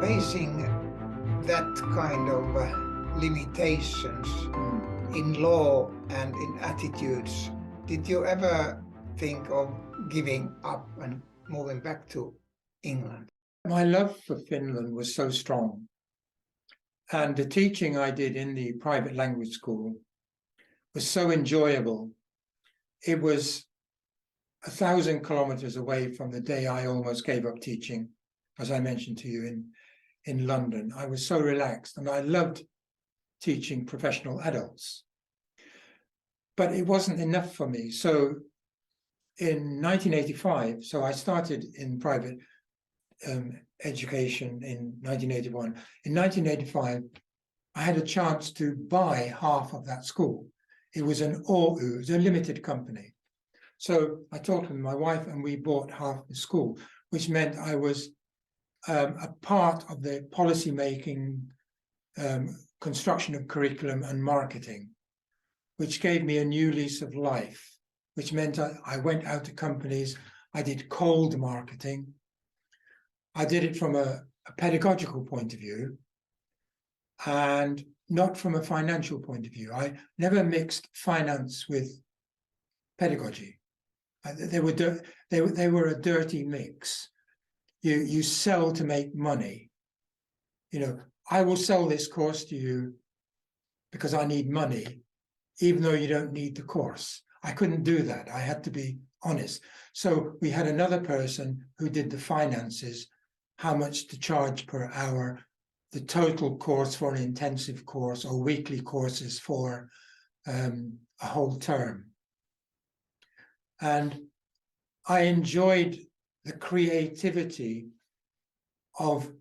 Facing that kind of limitations Mm. in law and in attitudes, did you ever think of giving up and moving back to England? My love for Finland was so strong, and the teaching I did in the private language school was so enjoyable. It was 1,000 kilometers away from the day I almost gave up teaching, as I mentioned to you in London. I was so relaxed, and I loved teaching professional adults. But it wasn't enough for me. So in 1985, so I started in private education in 1981. In 1985, I had a chance to buy half of that school. It was an OU, it was a limited company. So I talked with my wife and we bought half the school, which meant I was a part of the policy making, construction of curriculum and marketing, which gave me a new lease of life, which meant I went out to companies, I did cold marketing. I did it from a pedagogical point of view and not from a financial point of view. I never mixed finance with pedagogy. They were a dirty mix. You sell to make money. You know, I will sell this course to you because I need money, even though you don't need the course. I couldn't do that. I had to be honest. So we had another person who did the finances, how much to charge per hour, the total course for an intensive course or weekly courses for a whole term. And I enjoyed the creativity of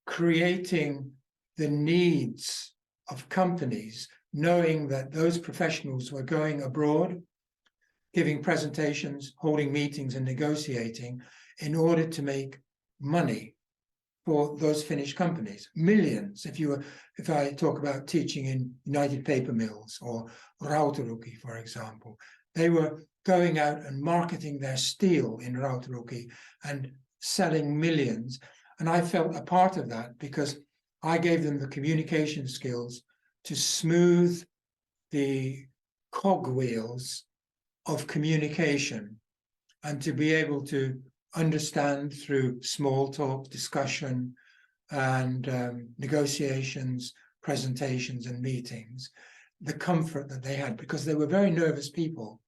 creating the needs of companies, knowing that those professionals were going abroad, giving presentations, holding meetings and negotiating in order to make money for those Finnish companies. Millions, if I talk about teaching in United Paper Mills or Rautaruukki, for example, they were going out and marketing their steel in Rautaruukki and selling millions. And I felt a part of that because I gave them the communication skills to smooth the cogwheels of communication and to be able to understand through small talk, discussion, and negotiations, presentations, and meetings, the comfort that they had, because they were very nervous people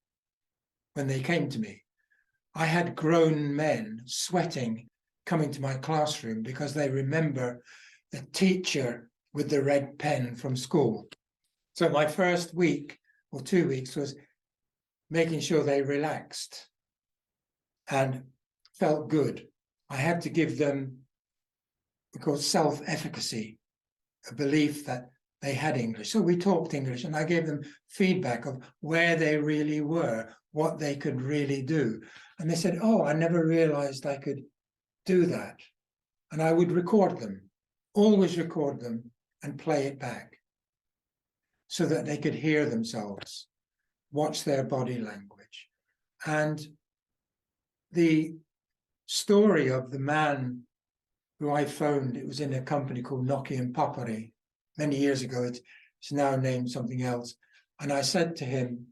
when they came to me. I had grown men sweating coming to my classroom because they remember the teacher with the red pen from school. So my first week or 2 weeks was making sure they relaxed and felt good. I had to give them, because self-efficacy, a belief that they had English. So we talked English and I gave them feedback of where they really were, what they could really do. And they said, oh, I never realized I could do that. And I would record them, always record them and play it back so that they could hear themselves, watch their body language. And the story of the man who I phoned, it was in a company called Nokia and Papari many years ago. It's now named something else. And I said to him,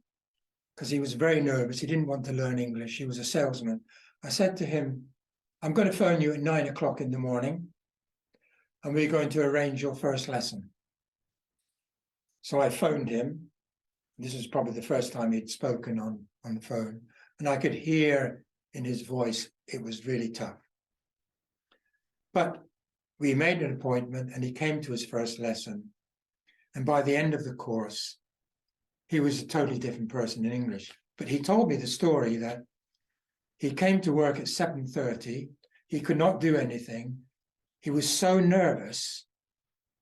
because he was very nervous, he didn't want to learn English, he was a salesman. I said to him, I'm going to phone you at 9 o'clock in the morning and we're going to arrange your first lesson. So I phoned him. This was probably the first time he'd spoken on the phone. And I could hear in his voice, it was really tough. But we made an appointment and he came to his first lesson. And by the end of the course, he was a totally different person in English. But he told me the story that he came to work at 7:30. He could not do anything. He was so nervous,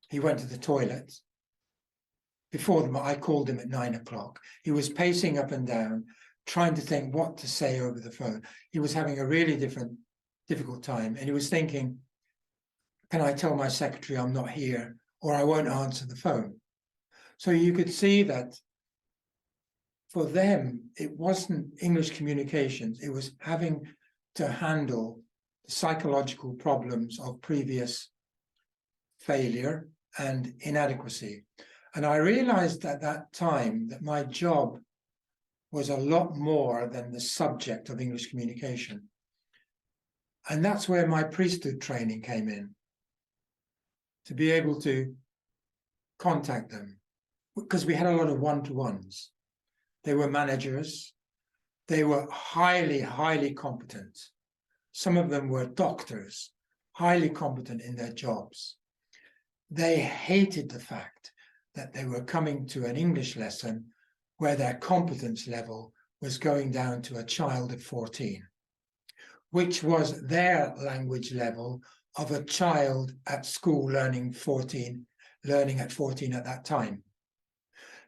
he went to the toilet. I called him at 9 o'clock. He was pacing up and down, trying to think what to say over the phone. He was having a really difficult time. And he was thinking, can I tell my secretary I'm not here or I won't answer the phone? So you could see that for them, it wasn't English communications. It was having to handle the psychological problems of previous failure and inadequacy. And I realized at that time that my job was a lot more than the subject of English communication. And that's where my priesthood training came in, to be able to contact them, because we had a lot of one-to-ones. They were managers. They were highly, highly competent. Some of them were doctors, highly competent in their jobs. They hated the fact that they were coming to an English lesson where their competence level was going down to a child of 14, which was their language level of a child at school learning at 14 at that time.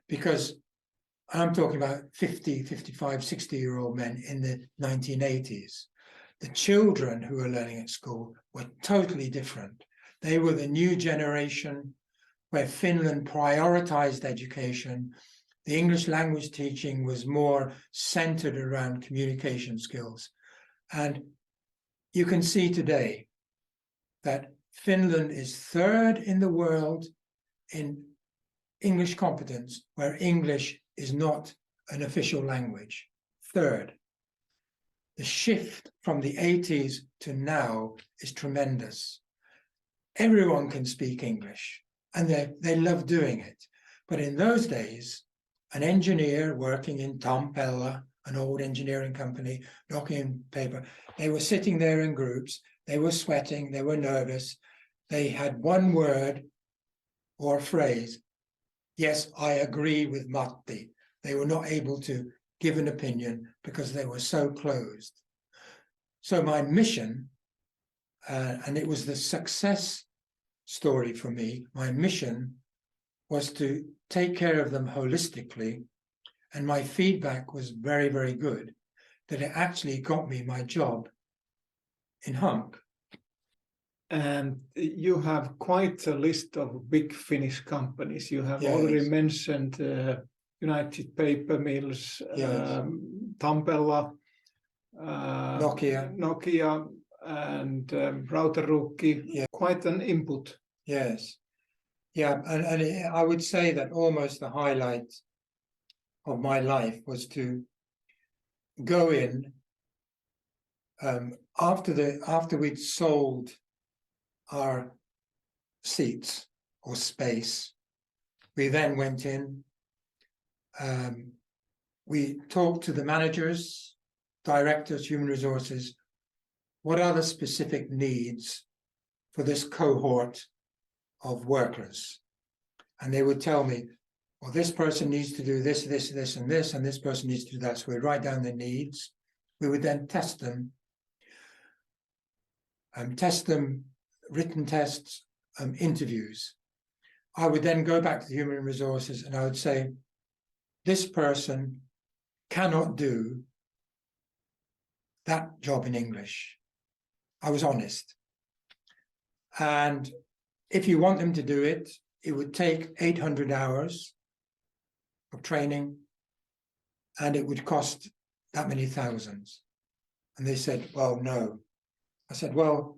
Because I'm talking about 50, 55, 60-year-old men in the 1980s. The children who were learning at school were totally different. They were the new generation where Finland prioritized education. The English language teaching was more centered around communication skills. And you can see today that Finland is third in the world in English competence, where English is not an official language. Third. The shift from the 80s to now is tremendous. Everyone can speak English, and they love doing it. But in those days, an engineer working in Tampella, an old engineering company, knocking in paper, they were sitting there in groups, they were sweating, they were nervous, they had one word or phrase, yes, I agree with Matti. They were not able to give an opinion because they were so closed. So my mission, and it was the success story for me, my mission was to take care of them holistically, and my feedback was very, very good, that it actually got me my job in Hunk. And you have quite a list of big Finnish companies. You have Yes. already mentioned United Paper Mills, Yes. Tampella, Nokia, and Rautaruukki. Yeah. Quite an input. Yes. Yeah, and I would say that almost the highlight of my life was to go in after we'd sold our seats or space. We then went in. We talked to the managers, directors, human resources. What are the specific needs for this cohort of workers? And they would tell me, well, this person needs to do this, this, this, and this, and this person needs to do that. So we'd write down the needs. We would then test them, written tests, interviews. I would then go back to the human resources and I would say, this person cannot do that job in English. I was honest. And if you want them to do it, it would take 800 hours of training, and it would cost that many thousands. And they said, well, no. I said, well,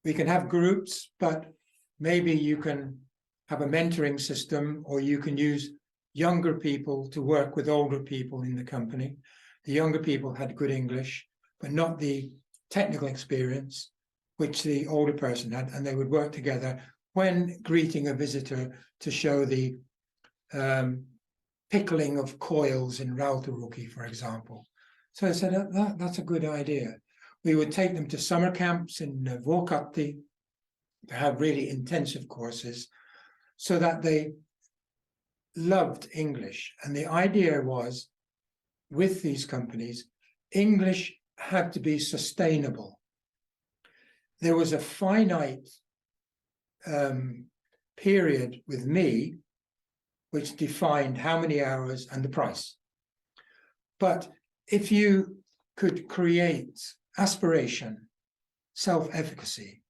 we can have groups, but maybe you can have a mentoring system, or you can use younger people to work with older people in the company. The younger people had good English, but not the technical experience which the older person had, and they would work together when greeting a visitor to show the pickling of coils in Rautaruukki, for example. So I said, that's a good idea. We would take them to summer camps in Vuokatti to have really intensive courses so that they loved English. And the idea was, with these companies, English had to be sustainable. There was a finite period with me which defined how many hours and the price. But if you could create aspiration, self-efficacy,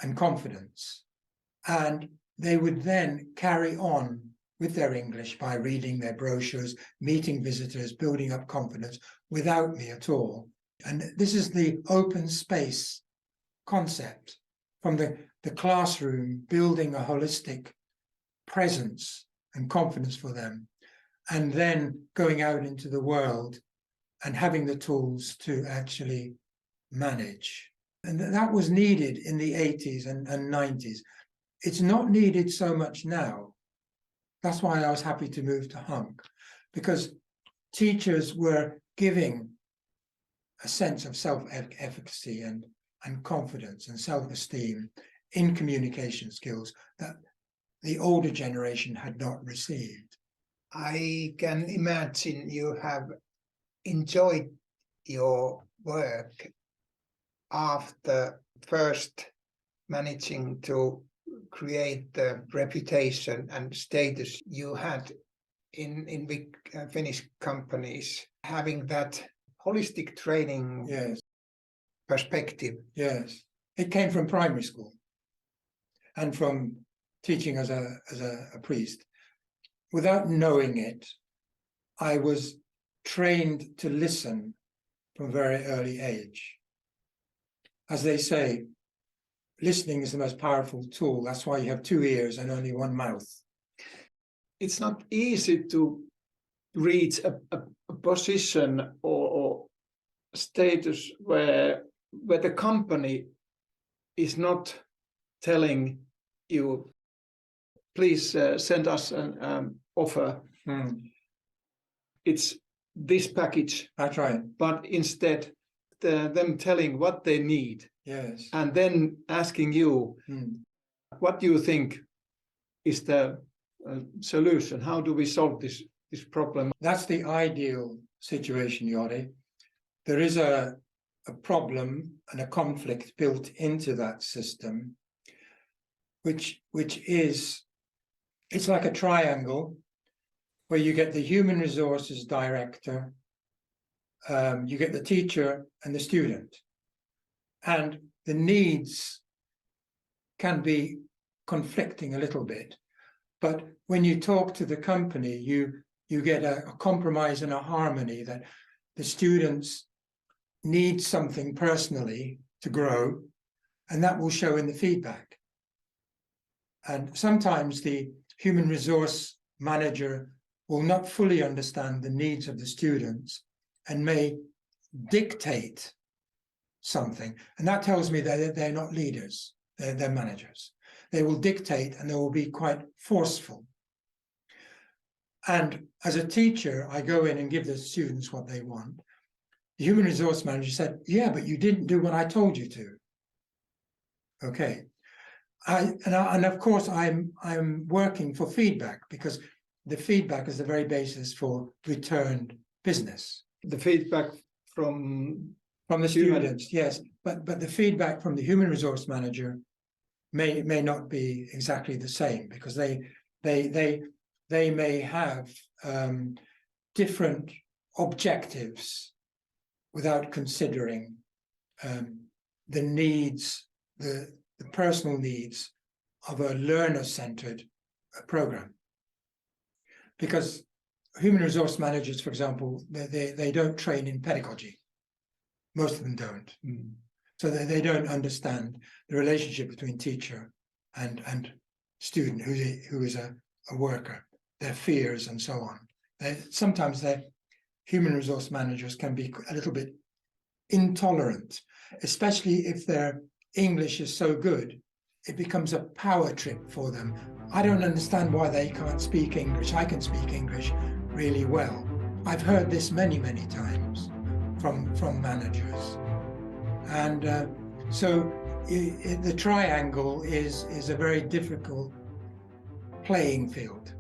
and confidence, and they would then carry on with their English by reading their brochures, meeting visitors, building up confidence without me at all. And this is the open space concept from the the classroom, building a holistic presence and confidence for them, and then going out into the world and having the tools to actually manage. And that was needed in the 80s and 90s. It's not needed so much now. That's why I was happy to move to Hunk, because teachers were giving a sense of self-efficacy and confidence and self-esteem in communication skills that the older generation had not received. I can imagine you have enjoyed your work after first managing to create the reputation and status you had in big Finnish companies, having that holistic training Yes, perspective. yes. It came from primary school and from teaching as a priest. Without knowing it, I was trained to listen from a very early age. As they say, listening is the most powerful tool. That's why you have 2 ears and only 1 mouth. It's not easy to reach a position or status where the company is not telling you, please send us an offer. It's this package. That's right. But instead, them telling what they need. Yes. And then asking you, what do you think is the solution? How do we solve this problem? That's the ideal situation, Jori. There is a problem and a conflict built into that system, which is, it's like a triangle where you get the human resources director, you get the teacher and the student. And the needs can be conflicting a little bit. But when you talk to the company, you get a compromise and a harmony that the students need something personally to grow, and that will show in the feedback. And sometimes the human resource manager will not fully understand the needs of the students and may dictate something. And that tells me that they're not leaders, they're managers. They will dictate and they will be quite forceful. And as a teacher, I go in and give the students what they want. The human resource manager said, yeah, but you didn't do what I told you to. Okay. And of course, I'm working for feedback, because the feedback is the very basis for returned business. The feedback from the students, yes, but the feedback from the human resource manager may not be exactly the same, because they may have different objectives without considering the needs, the personal needs of a learner-centered program. Because human resource managers, for example, they don't train in pedagogy. Most of them don't. So they don't understand the relationship between teacher and student who is a worker, their fears and so on. Sometimes their human resource managers can be a little bit intolerant, especially if their English is so good, it becomes a power trip for them. I don't understand why they can't speak English. I can speak English really well. I've heard this many, many times from managers. And so the triangle is a very difficult playing field.